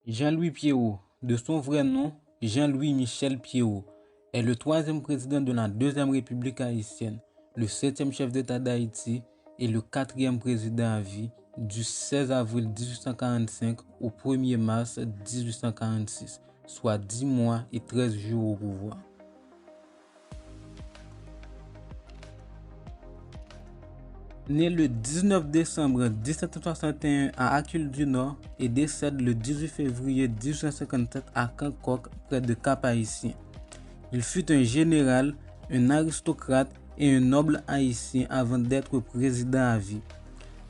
Jean-Louis Pierrot, de son vrai nom Jean-Louis Michel Pierrot, est le troisième président de la Deuxième République haïtienne, le septième chef d'État d'Haïti et le quatrième président à vie du 16 avril 1845 au 1er mars 1846, soit 10 mois et 13 jours au pouvoir. Né le 19 décembre 1761 à Acul du Nord et décède le 18 février 1857 à Cancoque, près de Cap-Haïtien. Il fut un général, un aristocrate et un noble haïtien avant d'être président à vie.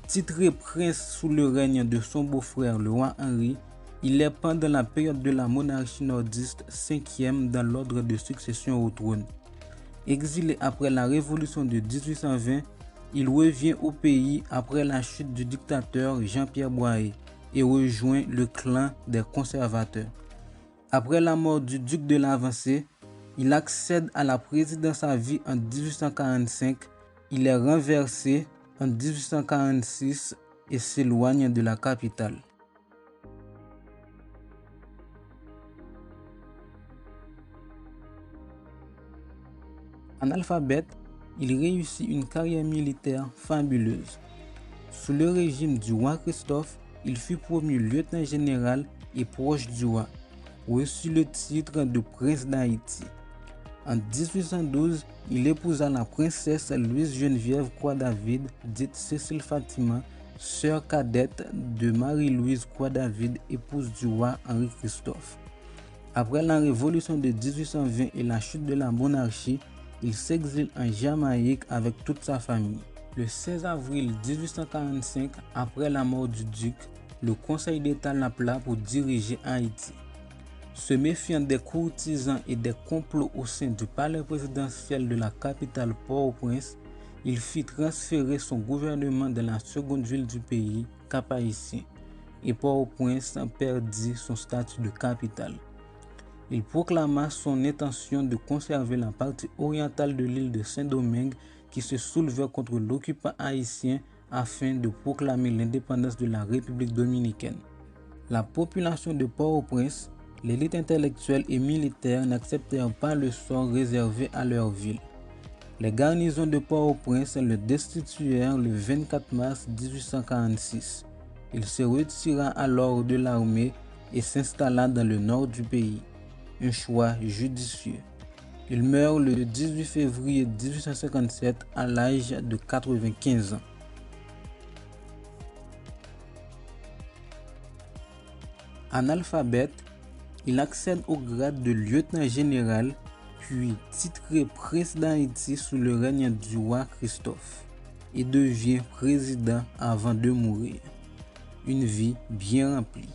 Titré prince sous le règne de son beau-frère le roi Henri, il est pendant la période de la monarchie nordiste 5e dans l'ordre de succession au trône. Exilé après la révolution de 1820, il revient au pays après la chute du dictateur Jean-Pierre Boyer et rejoint le clan des conservateurs. Après la mort du duc de l'Avancée, il accède à la présidence à vie en 1845. Il est renversé en 1846 et s'éloigne de la capitale. Analphabète, il réussit une carrière militaire fabuleuse. Sous le régime du roi Christophe, il fut promu lieutenant général et proche du roi, reçut le titre de prince d'Haïti. En 1812, il épousa la princesse Louise Geneviève Croix-David, dite Cécile Fatima, sœur cadette de Marie-Louise Croix-David, épouse du roi Henri-Christophe. Après la révolution de 1820 et la chute de la monarchie, il s'exile en Jamaïque avec toute sa famille. Le 16 avril 1845, après la mort du duc, le Conseil d'État l'appela pour diriger Haïti. Se méfiant des courtisans et des complots au sein du palais présidentiel de la capitale Port-au-Prince, il fit transférer son gouvernement dans la seconde ville du pays, Cap-Haïtien, et Port-au-Prince perdit son statut de capitale. Il proclama son intention de conserver la partie orientale de l'île de Saint-Domingue qui se soulevait contre l'occupant haïtien afin de proclamer l'indépendance de la République dominicaine. La population de Port-au-Prince, l'élite intellectuelle et militaire n'acceptèrent pas le sort réservé à leur ville. Les garnisons de Port-au-Prince le destituèrent le 24 mars 1846. Il se retira alors de l'armée et s'installa dans le nord du pays. Un choix judicieux. Il meurt le 18 février 1857 à l'âge de 95 ans. Analphabète, il accède au grade de lieutenant général, puis titré prince d'Haïti sous le règne du roi Christophe, et devient président avant de mourir. Une vie bien remplie.